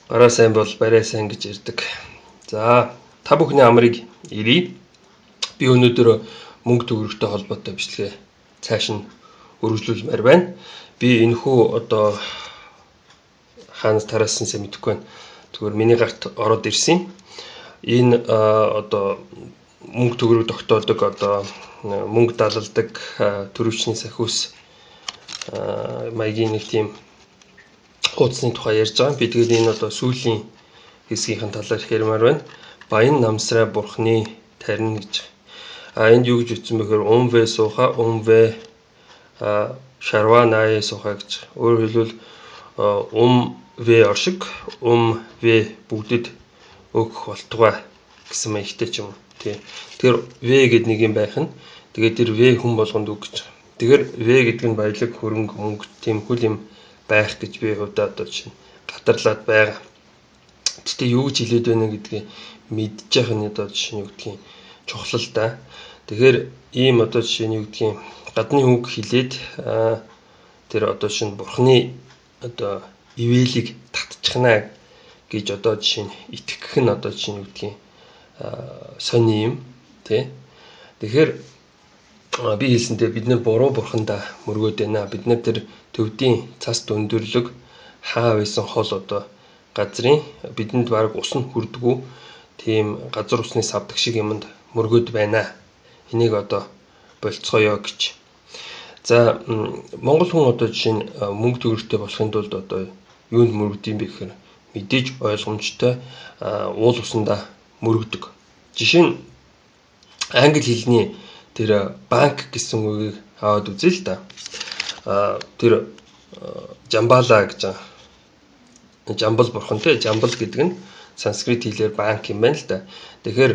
Бараа сайн бол барай сайн гэж ярьдаг. За, та бүхний амрыг ирье. Би өнөөдөр мөнгө төгрөгтэй холбоотой бичлэгээ цааш нь өргөжлүүлмээр байна. Би энэхүү одоо хаанаас тараасан сайн мэдэхгүй байна. Тэгвэл миний гарт ороод ирсэн. Энэ одоо мөнгө төгрөг тогтоодог одоо мөнгө далалдаг төрөвчний сахиус маягийн нэг тийм хуудасны тухай ярьж байгаа. Би тэгээд энэ одоо сүүлийн хэсгийнхэн талаар ярмаар байна. Баян намсраа бурхны тарин гэж. Энд юу гэж үтсэн бэхээр умвэ сууха, умвэ шарванаа сууха гэж. Өөрөөр хэлбэл умвэ оршиг, умвэ бүгдэд өгөх болтугай гэсэн маягтай ч юм уу. Тэгэхээр вэ гэдэг нэг юм байх нь. Тэгээд тэр вэ хүн болгонд үг гэж. Тэгэхээр вэ гэдэг нь баялаг, хөрөнгө, мөнгө, тиймхүү юм байх гэж би хувьдаа одоо чинь гатарлаад байгаа. Гэтэ юу гэж хэлээд байна гэдгийг мэдж явах нь одоо жишээ нь юу гэдгийг чухал л да. Тэгэхээр ийм одоо жишээ нь юу гэдгийг гадны үг хэлээд тэр одоо чинь бурхны одоо ивэлийг татчихна гэж одоо жишээ нь итгэх нь одоо жишээ нь юу гэдгийг сони юм тий. Тэгэхээр би хэлсэнтэй бид нэр буруу бурхандаа мөргөөд байна. Бид нар тэр төвдийн цас дүндөрлөг хаа байсан хол одоо газрын бидэнд баг ус нь хүрдгүү тийм газар усны савдаг шиг юмд мөргөөд байна. Энийг одоо болцгоё гэж. За Монгол хүн одоо жишээ нь мөнгө төгрөгтэй болохын тулд одоо юунд мөрөгдөв юм бэ гэхээр мэдээж ойлгомжтой уул усандаа мөрөгдөг. Жишээ нь англи хэлний тэр банк гэсэн үгийг аваад үзье л да. Тэр жамбала гэж жамбал бурхан тий, жамбал гэдэг нь санскрит хэлээр банк юм байна л да. Тэгэхээр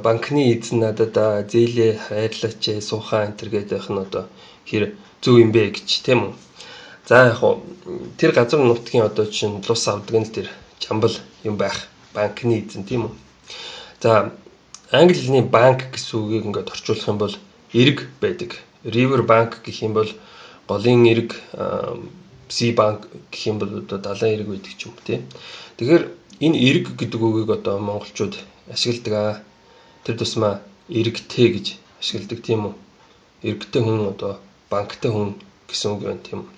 банкны эзэн надад зээлээ хайрлаач суухан энэ гэдэг байх нь одоо хэр зөв юм бэ гэж тийм үү. За яг хуу тэр газар нутгийн одоо чинь лус авдаг нь тэр жамбал юм байх банкны эзэн тийм үү. За англи хэлний банк гэсэн үгийг ингээд орчуулах юм бол эрг байдаг. River bank гэх юм бол голын эрг, Sea bank гэх юм бол одоо далайн эрг байдаг ч юм тий. Тэгэхээр энэ эрг гэдэг үгийг одоо монголчууд ашигладаг. Тэр тусмаа эргтэй гэж ашигладаг тийм үү. Эргтэй хүн одоо банктай хүн гэсэн үг байна тийм үү.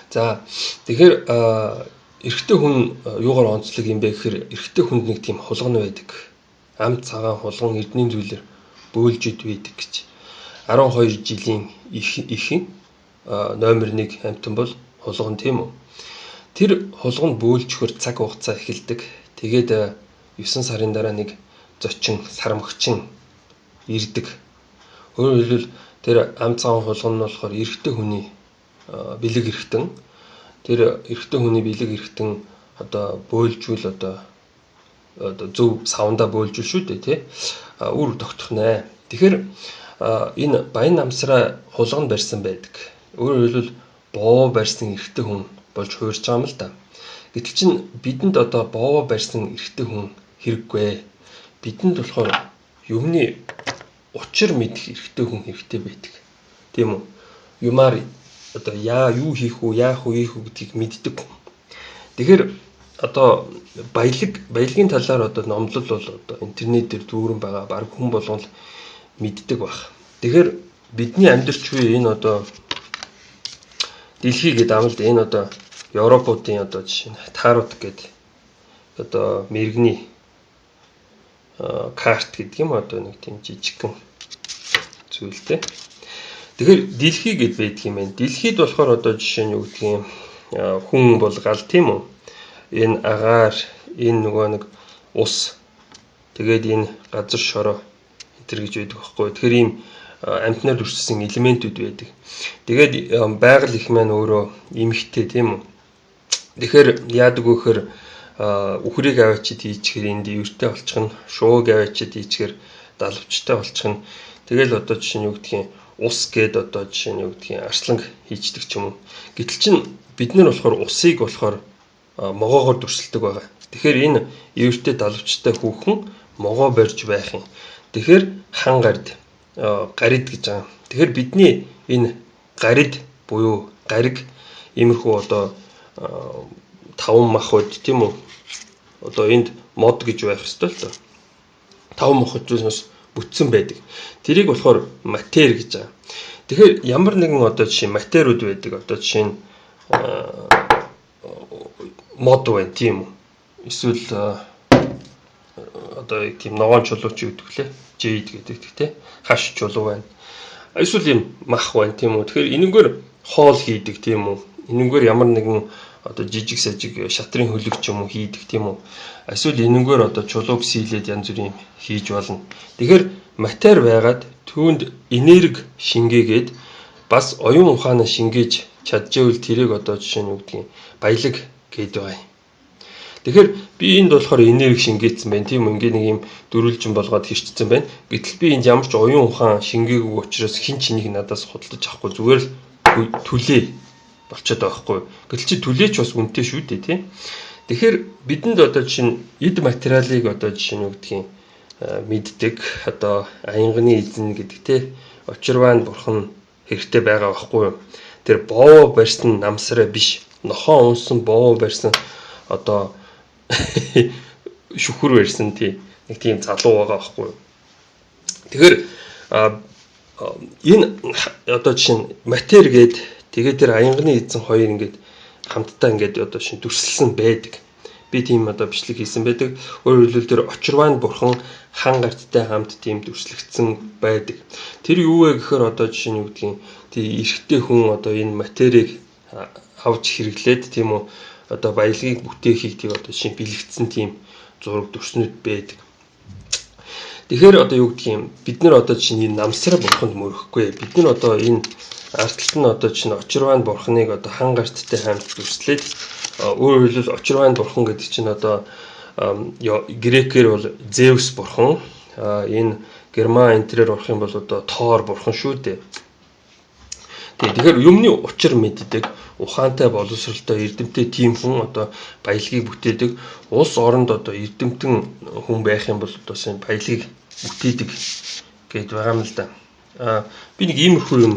За тэгэхээр эргтэй хүн юугаар онцлог юм бэ гэхээр эргтэй хүнд нэг тийм хулгана байдаг. Амт цагаан хулган эрдний зүйлээр бөөлжид байдаг гэж. 12 жилийн ихэн номер 1 амтан бол хулган тийм үү. Тэр хулганд бөөлжөхөр цаг хугацаа эхэлдэг. Тэгээд 9 сарын дараа нэг зочин сармагчин ирдэг. Өөрөөр хэлбэл тэр амт цагаан хулган нь болохоор эрэгтэй хүний бэлэг эрэгтэн. Тэр эрэгтэй хүний бэлэг эрэгтэн одоо бөөлжүүл одоо зөв савндаа бөөлжүүл шүү дээ тий. Үр тогтох нэ. Тэгэхээр энэ баян намсраа хулганд барьсан байдаг. Өөрөөр хэлбэл боо барьсан эрэгтэй хүн болж хуурж байгаа юм л да. Гэтэл чин бидэнд одоо боо барьсан эрэгтэй хүн хэрэггүй. Бидэнд болохоор юмны учир мэдэх эрэгтэй хүн хэрэгтэй байдаг. Тийм үү? Юмар одоо юу хийх үү, яах үү гэдгийг мэддэг хүн. Тэгэхээр одоо баялагын талаар одоо номлол бол одоо интернет дээр дүүрэн байгаа баг хүн болгон л мэддэг баг. Тэгэхээр бидний амьдарч буй энэ одоо дэлхий гэдэг амлд энэ одоо Европуудын одоо жишээ нь Тарот гэдэг одоо мэрэгний карт гэдэг юм одоо нэг тийм жижигхэн зүйлтэй. Тэгэхээр дэлхий гэд байдаг юм байна. Дэлхийд болохоор одоо жишээ нь юу гэдэг юм хүн бол гал тийм үү? Энэ агаар, энэ нөгөө нэг ус тэгээд энэ газар шороо энэ гэж байдаг байхгүй. Тэгэхээр ийм амтнаар үрчсэн элементүүд байдаг. Тэгээд байгаль их маань өөрөө эмхтэй тийм үү? Тэгэхээр яадаг вэ гэхээр үхрийг аваачид хийчихэр энд ивэртэй болчихно. Шууг аваачид хийчихэр далавчтай болчихно. Тэгэл одоо жишээ нь юу гэдгийг ус гээд одоо жишээ нь юу гэдгийг арсланг хийчдэг ч юм уу. Гэтэл чин бид нар болохоор усыг болохоор могоогоор дүрсэлдэг байгаа. Тэгэхээр энэ ивэртэй далавчтай хүүхэн могоо барьж байх юм. Тэгэхээр хан гарид гэж байгаа. Тэгэхээр бидний энэ гарид буюу гариг иймэрхүү одоо 5 махбод тийм үү? Одоо энд мод гэж байх ёстой л доо. 5 махбодоос бүтсэн байдаг. Тэрийг болохоор матер гэж байгаа. Тэгэхээр ямар нэгэн одоо жишээ материуд байдаг. Одоо жишээ нь мод байна тийм үү? Эсвэл одоо тийм ногоон чулууч гэдэг лээ. Жейд гэдэг тийм хаш чулуу байна. Эсвэл юм мах байна тийм үү? Тэгэхээр энэгээр хоол хийдэг тийм үү? Энэгээр ямар нэгэн одоо жижиг сажиг шатрын хөлөг ч юм уу хийдэг тийм үү? Эсвэл энэгээр одоо чулууг сийлээд янз бүрийн хийж болно. Тэгэхээр матер байгаад түүнд энерги шингээгээд бас оюун ухаанаа шингээж чадчихвэл тэрийг одоо жишээ нь юу гэдгийг баялаг гэдэг байгаа юм. Тэгэхээр би энд болохоор энерги шингээсэн байна тийм үү? Ингээ нэг юм дөрвөлжин болгоод хэрчсэн байна. Гэтэл би энд ямар ч оюун ухаан шингээгүй учраас хин ч энийг надаас худалдаж авахгүй зүгээр л түлээ болчиход байгаа хгүй. Гэтэл чи түлээч бас үнэтэй шүү дээ тийм. Тэгэхээр бидэнд одоо жишээ нь эд материалыг одоо жишээ нь юу гэдгийг мэддэг одоо аянганы эзэн гэдэг тийм очирваан бурхан хэрэгтэй байгаа байхгүй юу? Тэр боо барьсан намсраа биш нохоо унсан боо барьсан одоо шүхүр барьсан тийм нэг тийм залуу байгаа байхгүй юу? Тэгэхээр энэ одоо жишээ нь матер гээд тэгээд тэр аянганы эзэн хоёр ингээд хамтдаа ингээд одоо шин дүрслсэн байдаг. Би тийм одоо бичлэг хийсэн байдаг. Өөрөөр хэлбэл тэр очирваан бурхан хан гарттай хамт тийм дүрслэгдсэн байдаг. Тэр юу вэ гэхээр одоо жишээ нь юу гэдгийг тий эрэгтэй хүн одоо энэ материйг авч хэрэглээд тийм үү одоо баялагийг бүтээхийг тийм одоо жишээ бэлэгдсэн тийм зураг дүрснүүд байдаг. Тэгэхээр одоо юу гэдгийг бид нар одоо жишээ нь намсраа бурханд мөрөхгүй. Бид нар одоо энэ ардталт нь одоо чинь очирваан бурханыг одоо хан гарттай хамт дүрслээд өөрөөр хэлбэл очирваан бурхан гэдэг чинь одоо грекээр бол Зевс бурхан, энэ герман энтрээр орох юм бол одоо Тор бурхан шүү дээ. Тэгэхээр юмны учир мэддэг, ухаантай боловсралтай эрдэмтэй тийм хүн одоо баялагийг бүтээдэг. Улс оронд одоо эрдэмтэн хүн байх юм бол одоо сайн баялагийг бүтээдэг гэж байгаа юм л да. Би нэг иймэрхүү юм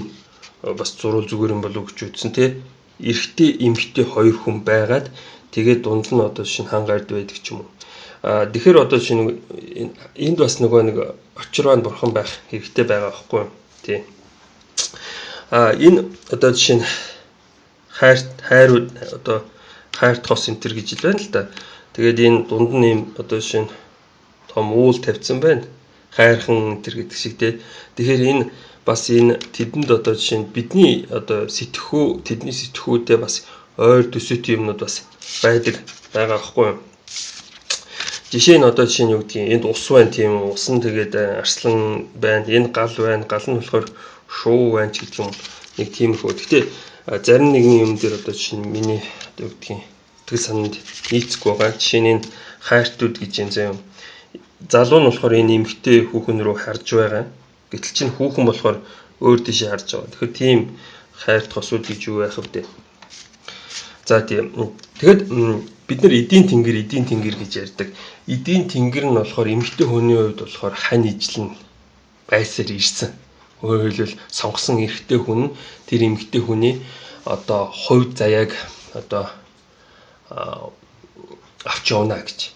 бас зурвал зүгээр юм болов гэж үзсэн тий. Эрэгтэй эмэгтэй хоёр хүн байгаад тэгээд дунд нь одоо шинэ хангард байдаг ч юм уу. Тэгэхээр одоо шинэ энд бас нөгөө нэг очирваан бурхан байх хэрэгтэй байгаа байхгүй тий. Энэ одоо жишээ нь хайрууд одоо хайр тос энтер гэж л байна л да. Тэгээд энэ дунд нь юм одоо жишээ нь том уул тавьсан байна. Хайрхан энтер гэдэг шиг тий. Тэгэхээр энэ бас энэ тэдэнд одоо жишээ нь бидний одоо тэдний сэтгхүүдэд бас ойр төсөөтэй юмнууд бас байдаг байгаа байхгүй юу. Жишээ нь одоо жишээ нь юу гэдгийг энд ус байна тийм үү. Ус нь тэгээд арслан байна. Энэ гал байна. Гал нь болохоор шуу байна ч гэдэг юм. Нэг тиймэрхүү. Гэхдээ зарим нэгэн юм дээр одоо жишээ нь миний одоо юу гэдгийг итгэл санаанд нийцэхгүй байгаа. Жишээ нь энэ хайртууд гэж юм заяа. Залуу нь болохоор энэ эмэгтэй хүүхэн рүү харж байгаа. Гэтэл чинь хүүхэн болохоор өөр дэшээ харж байгаа. Тэгэхээр тийм хайрт хосууд гэж юу байх вэ? За тийм. Тэгэхэд бид нар эдийн тэнгэр гэж ярьдаг. Эдийн тэнгэр нь болохоор эмэгтэй хүний хувьд болохоор хань ижлэн байсаар ирсэн. Өөрөөр хэлбэл сонгосон эрэгтэй хүн тэр эмэгтэй хүний одоо хувь заяаг одоо авч явна гэж.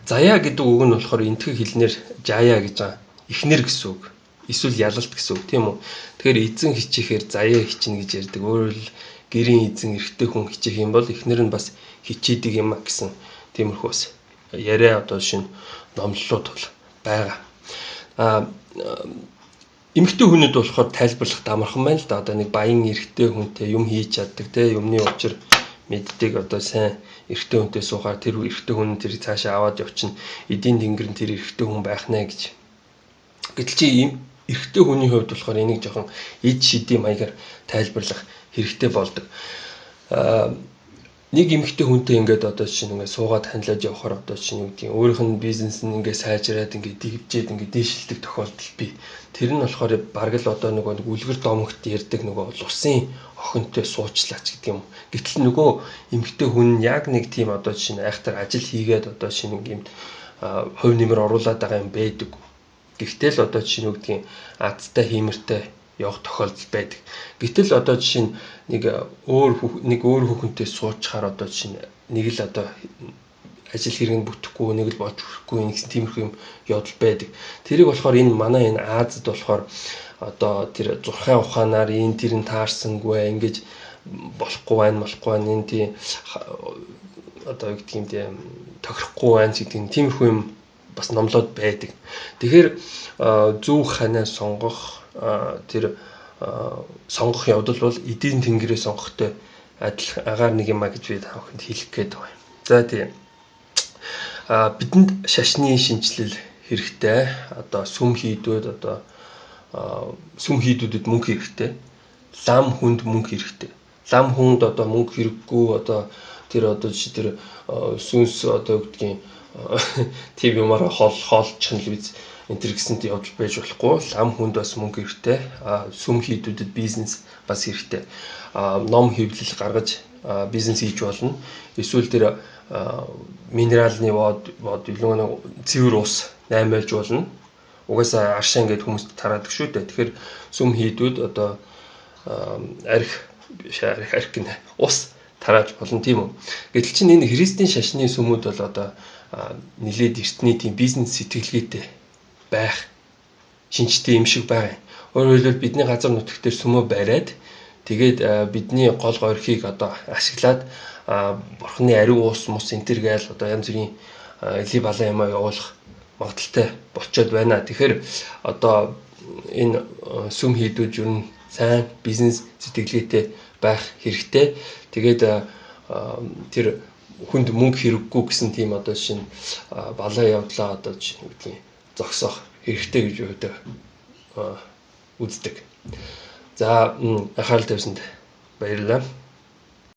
Заяа гэдэг үг нь болохоор энтгэг хэлнээр жая гэж байгаа. Эхнэр гэсэн үг. Эсвэл ялалт гэсэн үг тийм үү. Тэгэхээр эзэн хичээхээр заяа хичнэ гэж ярьдаг. Өөрөөр хэл гэрийн эзэн эрэгтэй хүн хичээх юм бол эхнэр нь бас хичээдэг юм а гэсэн тиймэрхүү бас яриа одоо шинэ номлолууд бол байгаа. Эмэгтэй хүнүүд болохоор тайлбарлах амархан байна л да. Одоо нэг баян эрэгтэй хүнтэй юм хийж чаддаг те юмны учир мэддэг одоо сайн эрэгтэй хүнтэй суухаар тэр эрэгтэй хүн тэр цаашаа аваад явчихна. Эдийн тэнгэр нь тэр эрэгтэй хүн байх нэ гэж. Гэтэл чи ийм эрэгтэй хүний хувьд болохоор энийг жоохон эд шидэм маягаар тайлбарлах хэрэгтэй болдог. Нэг эмэгтэй хүнтэй ингээд одоо чинь ингээд суугаад хандлаад явахаар одоо чинь юу гэдэг өөрийнх нь бизнес нь ингээд сайжраад ингээд дэгжээд ингээд дээшилдэг тохиолдол бий. Тэр нь болохоор бараг л одоо нэг үлгэр домогт ярддаг нөгөө лусын охинтой суучлаач гэдэг юм. Гэтэл нөгөө эмэгтэй хүн яг нэг тийм одоо чинь айхтар ажил хийгээд одоо чинь нэг юм хувь нэмэр оруулаад байгаа юм байдаг. Гэхдээ л одоо чинь юу гэдгийг азтай хиймэртэй явах тохиолдол байдаг. Гэтэл одоо жишээ нь нэг өөр хүүхэнтэй суучаар одоо жишээ нь нэг л одоо ажил хэрэг нь бүтэхгүй, нэг л болж хүрэхгүй нэгсэн тиймэрхүү юм явдал байдаг. Тэрийг болохоор энэ манай энэ Азад болохоор одоо тэр зурхай ухаанаар энэ тэр нь таарсангүй ингэж болохгүй байна энэ тийм одоо гэдэг юм тийм тохирохгүй байна гэдэг юм тиймэрхүү юм бас номлоод байдаг. Тэгэхээр зөв ханаа сонгох тэр сонгох явдал бол эдийн тэнгэрээ сонгохтой адилхан агаар нэг юм а гэж би таахынд хэлэх гээд байгаа юм. За тийм бидэнд шашны шинжилэл хэрэгтэй. Одоо сүм хийдүүд мөнгө хэрэгтэй. Лам хүнд мөнгө хэрэгтэй. Лам хүнд одоо мөнгө хэрэггүй одоо жишээ тэр сүнс одоо гэдгийг тийм юмараа хоолч телевиз энэ төр гэсэнд явж байж болохгүй. Лам хүнд бас мөнгө хэрэгтэй. Сүм хийдүүдэд бизнес бас хэрэгтэй. Ном хэвлэл гаргаж бизнес хийж болно. Эсвэл тэр минералны вод илүү цэвэр ус наймаалж болно. Угаасаа аршаа ингээд хүмүүст тараадаг шүү дээ. Тэгэхээр сүм хийдүүд одоо арх гэнэ ус тарааж болно тийм үү. Гэтэл чинь энэ христийн шашны сүмүүд бол одоо нэлээд эртний тийм бизнес сэтгэлгээтэй байх шинжтэй юм шиг байгаа. Өөрөөр хэлбэл бидний газар нутагт дээр сүмөө бариад тэгээд бидний гол горхийг одоо ашиглаад бурхны ариун уус мус энтер гээл одоо янз бүрийн эли балан юмаа явуулах магадaltaй болчиход байна. Тэгэхээр одоо энэ сүм хийдүүд юу н сайн бизнес сэтгэлгээтэй байх хэрэгтэй. Тэгээд тэр хүнд мөнгө хэрэггүй гэсэн тийм одоо шинэ балан явдлаа одоо гэдгийг зогсоох хэрэгтэй гэж өөдөө үздэг. За анхаарал тавьсанд баярлалаа.